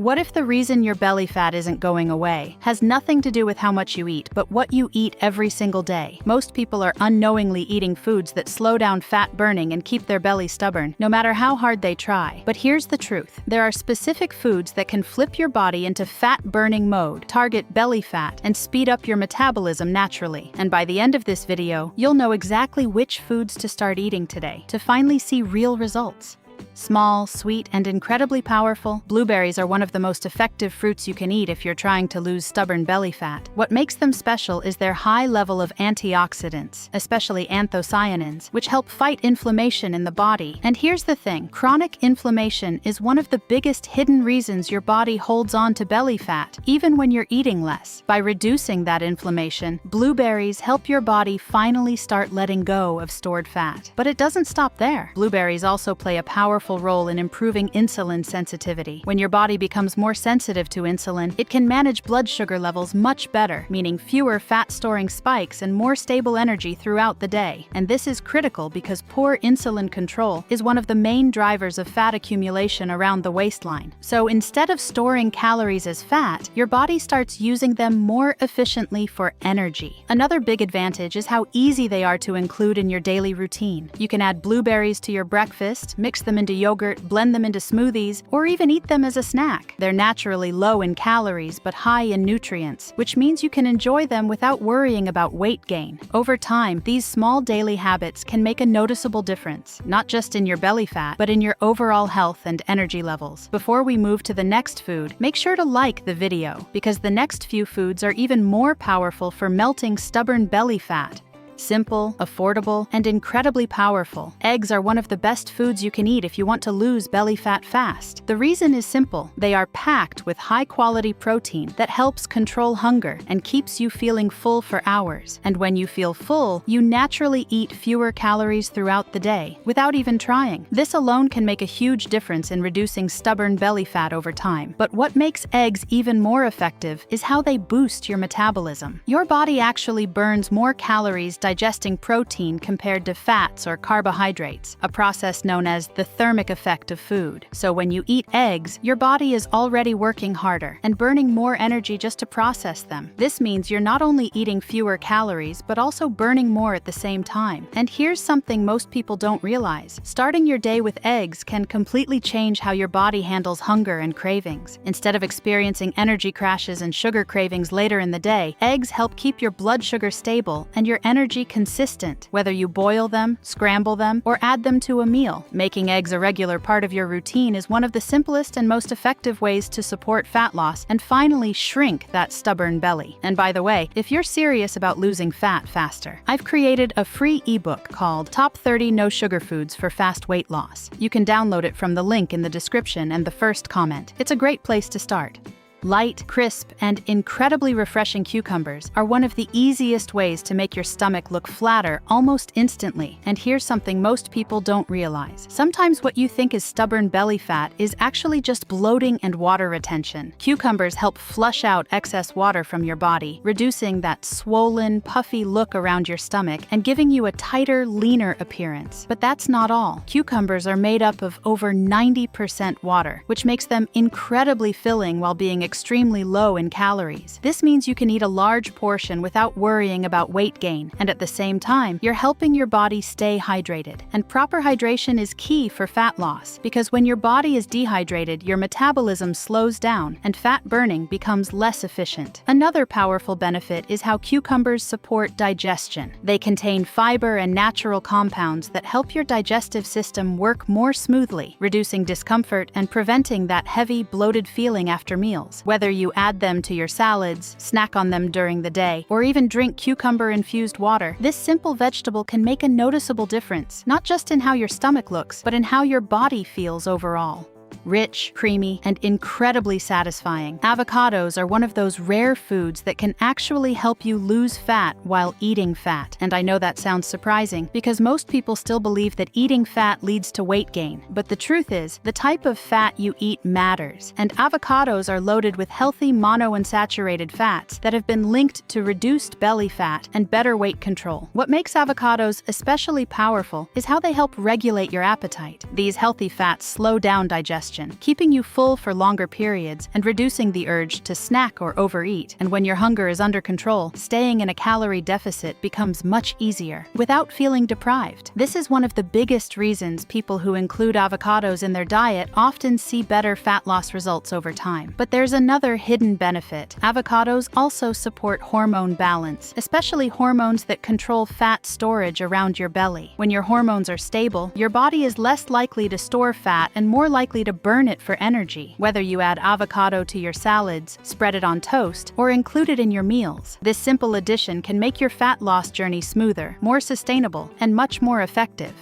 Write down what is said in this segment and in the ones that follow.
What if the reason your belly fat isn't going away has nothing to do with how much you eat, but what you eat every single day? Most people are unknowingly eating foods that slow down fat burning and keep their belly stubborn, no matter how hard they try. But here's the truth. There are specific foods that can flip your body into fat-burning mode, target belly fat, and speed up your metabolism naturally. And by the end of this video, you'll know exactly which foods to start eating today to finally see real results. Small, sweet, and incredibly powerful, blueberries are one of the most effective fruits you can eat if you're trying to lose stubborn belly fat. What makes them special is their high level of antioxidants, especially anthocyanins, which help fight inflammation in the body. And here's the thing, chronic inflammation is one of the biggest hidden reasons your body holds on to belly fat, even when you're eating less. By reducing that inflammation, blueberries help your body finally start letting go of stored fat. But it doesn't stop there. Blueberries also play a powerful role in improving insulin sensitivity. When your body becomes more sensitive to insulin, it can manage blood sugar levels much better, meaning fewer fat-storing spikes and more stable energy throughout the day. And this is critical because poor insulin control is one of the main drivers of fat accumulation around the waistline. So instead of storing calories as fat, your body starts using them more efficiently for energy. Another big advantage is how easy they are to include in your daily routine. You can add blueberries to your breakfast, mix them into yogurt, blend them into smoothies, or even eat them as a snack. They're naturally low in calories but high in nutrients, which means you can enjoy them without worrying about weight gain. Over time, these small daily habits can make a noticeable difference, not just in your belly fat, but in your overall health and energy levels. Before we move to the next food, make sure to like the video, because the next few foods are even more powerful for melting stubborn belly fat. Simple, affordable, and incredibly powerful. Eggs are one of the best foods you can eat if you want to lose belly fat fast. The reason is simple. They are packed with high-quality protein that helps control hunger and keeps you feeling full for hours. And when you feel full, you naturally eat fewer calories throughout the day, without even trying. This alone can make a huge difference in reducing stubborn belly fat over time. But what makes eggs even more effective is how they boost your metabolism. Your body actually burns more calories digesting protein compared to fats or carbohydrates, a process known as the thermic effect of food. So when you eat eggs, your body is already working harder and burning more energy just to process them. This means you're not only eating fewer calories, but also burning more at the same time. And here's something most people don't realize. Starting your day with eggs can completely change how your body handles hunger and cravings. Instead of experiencing energy crashes and sugar cravings later in the day, eggs help keep your blood sugar stable and your energy consistent, whether you boil them, scramble them, or add them to a meal. Making eggs a regular part of your routine is one of the simplest and most effective ways to support fat loss and finally shrink that stubborn belly. And by the way, if you're serious about losing fat faster, I've created a free ebook called Top 30 No Sugar Foods for Fast Weight Loss. You can download it from the link in the description and the first comment. It's a great place to start. Light, crisp, and incredibly refreshing cucumbers are one of the easiest ways to make your stomach look flatter almost instantly. And here's something most people don't realize. Sometimes what you think is stubborn belly fat is actually just bloating and water retention. Cucumbers help flush out excess water from your body, reducing that swollen, puffy look around your stomach and giving you a tighter, leaner appearance. But that's not all. Cucumbers are made up of over 90% water, which makes them incredibly filling while being extremely low in calories. This means you can eat a large portion without worrying about weight gain, and at the same time, you're helping your body stay hydrated. And proper hydration is key for fat loss, because when your body is dehydrated, your metabolism slows down and fat burning becomes less efficient. Another powerful benefit is how cucumbers support digestion. They contain fiber and natural compounds that help your digestive system work more smoothly, reducing discomfort and preventing that heavy, bloated feeling after meals. Whether you add them to your salads, snack on them during the day, or even drink cucumber-infused water, this simple vegetable can make a noticeable difference, not just in how your stomach looks, but in how your body feels overall. Rich, creamy, and incredibly satisfying, avocados are one of those rare foods that can actually help you lose fat while eating fat. And I know that sounds surprising, because most people still believe that eating fat leads to weight gain. But the truth is, the type of fat you eat matters. And avocados are loaded with healthy monounsaturated fats that have been linked to reduced belly fat and better weight control. What makes avocados especially powerful is how they help regulate your appetite. These healthy fats slow down digestion digestion, keeping you full for longer periods and reducing the urge to snack or overeat. And when your hunger is under control, staying in a calorie deficit becomes much easier, without feeling deprived. This is one of the biggest reasons people who include avocados in their diet often see better fat loss results over time. But there's another hidden benefit. Avocados also support hormone balance, especially hormones that control fat storage around your belly. When your hormones are stable, your body is less likely to store fat and more likely to burn it for energy. Whether you add avocado to your salads, spread it on toast, or include it in your meals, this simple addition can make your fat loss journey smoother, more sustainable, and much more effective.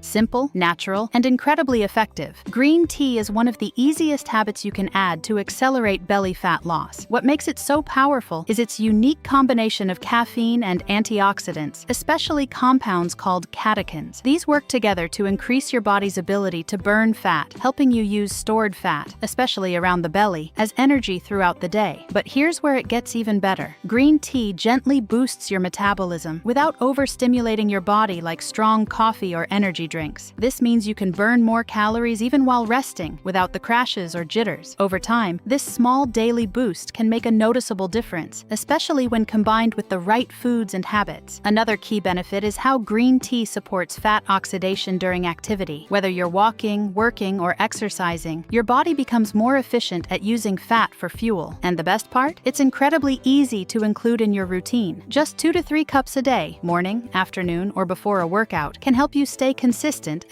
Simple, natural, and incredibly effective. Green tea is one of the easiest habits you can add to accelerate belly fat loss. What makes it so powerful is its unique combination of caffeine and antioxidants, especially compounds called catechins. These work together to increase your body's ability to burn fat, helping you use stored fat, especially around the belly, as energy throughout the day. But here's where it gets even better. Green tea gently boosts your metabolism without overstimulating your body like strong coffee or energy drinks. This means you can burn more calories even while resting, without the crashes or jitters. Over time, this small daily boost can make a noticeable difference, especially when combined with the right foods and habits. Another key benefit is how green tea supports fat oxidation during activity. Whether you're walking, working, or exercising, your body becomes more efficient at using fat for fuel. And the best part? It's incredibly easy to include in your routine. Just 2 to 3 cups a day, morning, afternoon, or before a workout, can help you stay consistent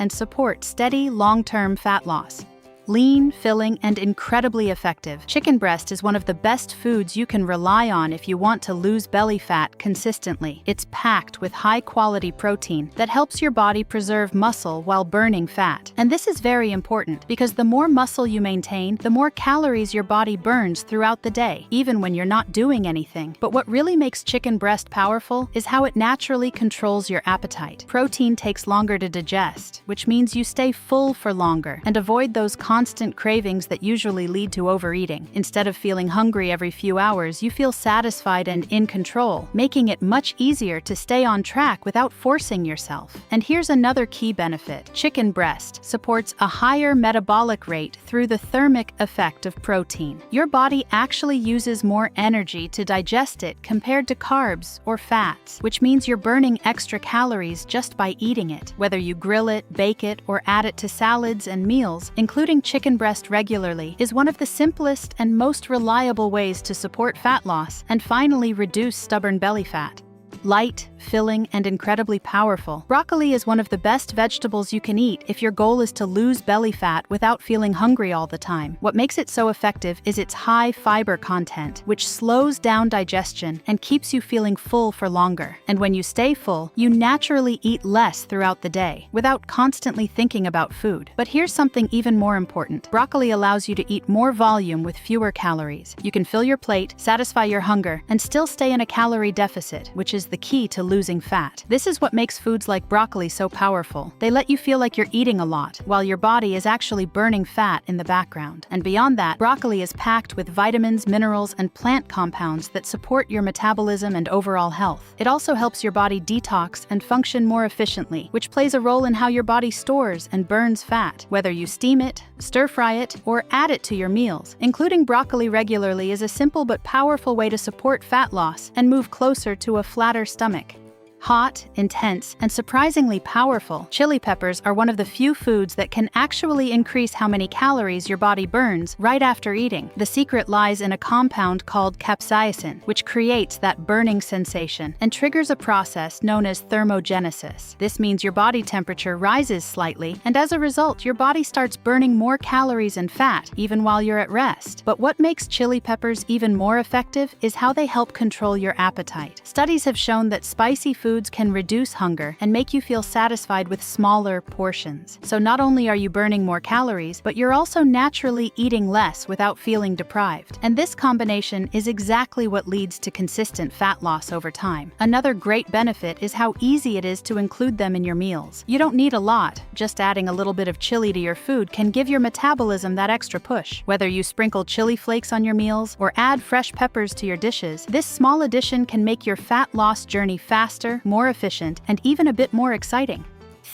and support steady, long-term fat loss. Lean, filling, and incredibly effective, chicken breast is one of the best foods you can rely on if you want to lose belly fat consistently. It's packed with high-quality protein that helps your body preserve muscle while burning fat. And this is very important because the more muscle you maintain, the more calories your body burns throughout the day, even when you're not doing anything. But what really makes chicken breast powerful is how it naturally controls your appetite. Protein takes longer to digest, which means you stay full for longer and avoid those constant cravings that usually lead to overeating. Instead of feeling hungry every few hours, you feel satisfied and in control, making it much easier to stay on track without forcing yourself. And here's another key benefit. Chicken breast supports a higher metabolic rate through the thermic effect of protein. Your body actually uses more energy to digest it compared to carbs or fats, which means you're burning extra calories just by eating it. Whether you grill it, bake it, or add it to salads and meals, including chicken breast regularly is one of the simplest and most reliable ways to support fat loss and finally reduce stubborn belly fat. Light, filling, and incredibly powerful, broccoli is one of the best vegetables you can eat if your goal is to lose belly fat without feeling hungry all the time. What makes it so effective is its high fiber content, which slows down digestion and keeps you feeling full for longer. And when you stay full, you naturally eat less throughout the day, without constantly thinking about food. But here's something even more important. Broccoli allows you to eat more volume with fewer calories. You can fill your plate, satisfy your hunger, and still stay in a calorie deficit, which is the key to losing fat. This is what makes foods like broccoli so powerful. They let you feel like you're eating a lot, while your body is actually burning fat in the background. And beyond that, broccoli is packed with vitamins, minerals, and plant compounds that support your metabolism and overall health. It also helps your body detox and function more efficiently, which plays a role in how your body stores and burns fat. Whether you steam it, stir-fry it, or add it to your meals, including broccoli regularly is a simple but powerful way to support fat loss and move closer to a flatter stomach. Hot, intense, and surprisingly powerful, chili peppers are one of the few foods that can actually increase how many calories your body burns right after eating. The secret lies in a compound called capsaicin, which creates that burning sensation and triggers a process known as thermogenesis. This means your body temperature rises slightly, and as a result, your body starts burning more calories and fat, even while you're at rest. But what makes chili peppers even more effective is how they help control your appetite. Studies have shown that spicy foods can reduce hunger and make you feel satisfied with smaller portions. So not only are you burning more calories, but you're also naturally eating less without feeling deprived. And this combination is exactly what leads to consistent fat loss over time. Another great benefit is how easy it is to include them in your meals. You don't need a lot. Just adding a little bit of chili to your food can give your metabolism that extra push. Whether you sprinkle chili flakes on your meals or add fresh peppers to your dishes, this small addition can make your fat loss journey faster, more efficient, and even a bit more exciting.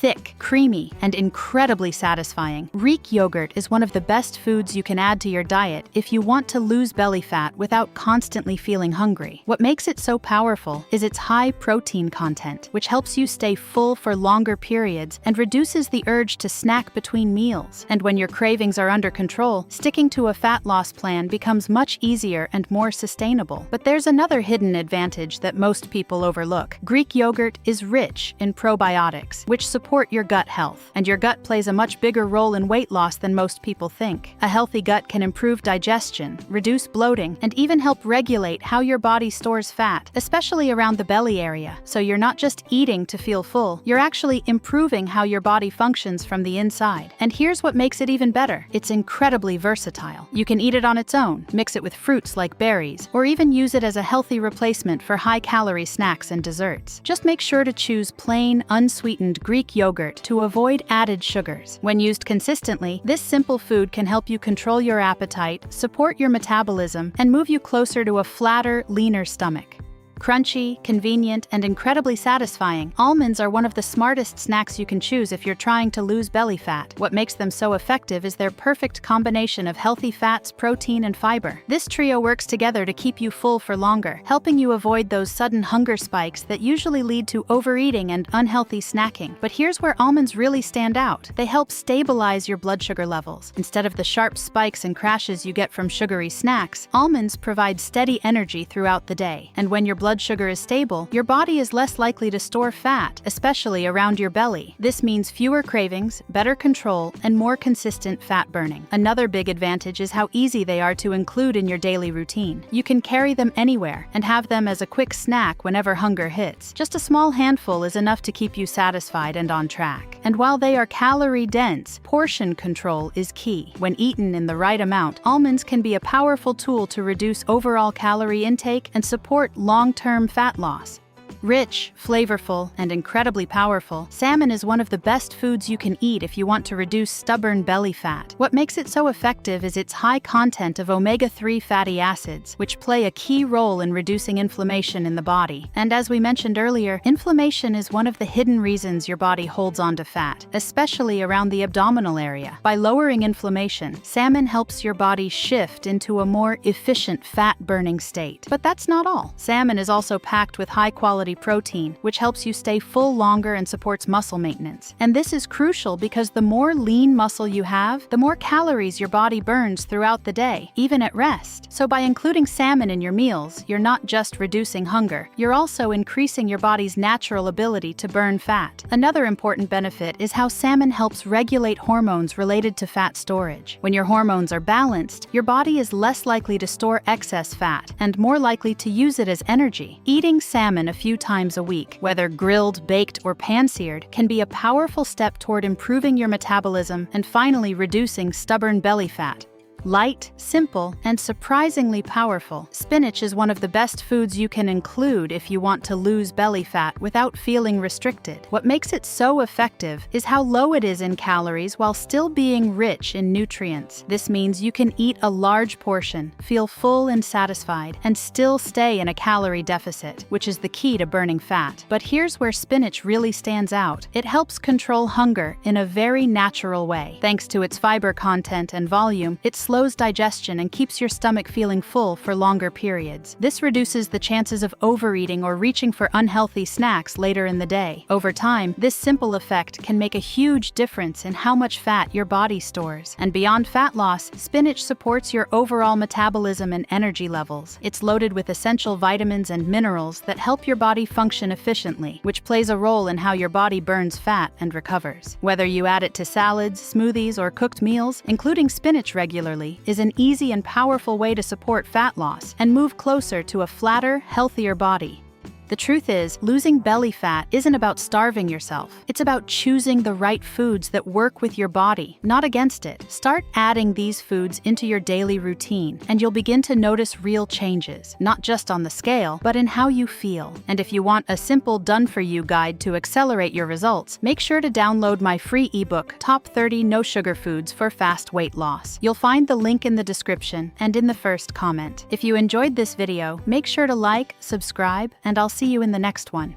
thick, creamy, and incredibly satisfying. Greek yogurt is one of the best foods you can add to your diet if you want to lose belly fat without constantly feeling hungry. What makes it so powerful is its high protein content, which helps you stay full for longer periods and reduces the urge to snack between meals. And when your cravings are under control, sticking to a fat loss plan becomes much easier and more sustainable. But there's another hidden advantage that most people overlook. Greek yogurt is rich in probiotics, which support your gut health, and your gut plays a much bigger role in weight loss than most people think. A healthy gut can improve digestion, reduce bloating, and even help regulate how your body stores fat, especially around the belly area. So you're not just eating to feel full, you're actually improving how your body functions from the inside. And here's what makes it even better. It's incredibly versatile. You can eat it on its own, mix it with fruits like berries, or even use it as a healthy replacement for high-calorie snacks and desserts. Just make sure to choose plain, unsweetened Greek yogurt to avoid added sugars. When used consistently, this simple food can help you control your appetite, support your metabolism, and move you closer to a flatter, leaner stomach. Crunchy, convenient, and incredibly satisfying, almonds are one of the smartest snacks you can choose if you're trying to lose belly fat. What makes them so effective is their perfect combination of healthy fats, protein, and fiber. This trio works together to keep you full for longer, helping you avoid those sudden hunger spikes that usually lead to overeating and unhealthy snacking. But here's where almonds really stand out. They help stabilize your blood sugar levels. Instead of the sharp spikes and crashes you get from sugary snacks, almonds provide steady energy throughout the day. And when your blood sugar is stable, your body is less likely to store fat, especially around your belly. This means fewer cravings, better control, and more consistent fat burning. Another big advantage is how easy they are to include in your daily routine. You can carry them anywhere and have them as a quick snack whenever hunger hits. Just a small handful is enough to keep you satisfied and on track. And while they are calorie-dense, portion control is key. When eaten in the right amount, almonds can be a powerful tool to reduce overall calorie intake and support long-term fat loss. Rich, flavorful, and incredibly powerful, salmon is one of the best foods you can eat if you want to reduce stubborn belly fat. What makes it so effective is its high content of omega-3 fatty acids, which play a key role in reducing inflammation in the body. And as we mentioned earlier, inflammation is one of the hidden reasons your body holds on to fat, especially around the abdominal area. By lowering inflammation, salmon helps your body shift into a more efficient fat-burning state. But that's not all. Salmon is also packed with high-quality protein, which helps you stay full longer and supports muscle maintenance. And this is crucial because the more lean muscle you have, the more calories your body burns throughout the day, even at rest. So by including salmon in your meals, you're not just reducing hunger, you're also increasing your body's natural ability to burn fat. Another important benefit is how salmon helps regulate hormones related to fat storage. When your hormones are balanced, your body is less likely to store excess fat and more likely to use it as energy. Eating salmon a few times a week, whether grilled, baked, or pan-seared, can be a powerful step toward improving your metabolism and finally reducing stubborn belly fat. Light, simple, and surprisingly powerful, spinach is one of the best foods you can include if you want to lose belly fat without feeling restricted. What makes it so effective is how low it is in calories while still being rich in nutrients. This means you can eat a large portion, feel full and satisfied, and still stay in a calorie deficit, which is the key to burning fat. But here's where spinach really stands out. It helps control hunger in a very natural way. Thanks to its fiber content and volume, it slows digestion and keeps your stomach feeling full for longer periods. This reduces the chances of overeating or reaching for unhealthy snacks later in the day. Over time, this simple effect can make a huge difference in how much fat your body stores. And beyond fat loss, spinach supports your overall metabolism and energy levels. It's loaded with essential vitamins and minerals that help your body function efficiently, which plays a role in how your body burns fat and recovers. Whether you add it to salads, smoothies, or cooked meals, including spinach regularly is an easy and powerful way to support fat loss and move closer to a flatter, healthier body. The truth is, losing belly fat isn't about starving yourself. It's about choosing the right foods that work with your body, not against it. Start adding these foods into your daily routine, and you'll begin to notice real changes, not just on the scale, but in how you feel. And if you want a simple done-for-you guide to accelerate your results, make sure to download my free ebook, Top 30 No Sugar Foods for Fast Weight Loss. You'll find the link in the description and in the first comment. If you enjoyed this video, make sure to like, subscribe, and I'll see you in the next one.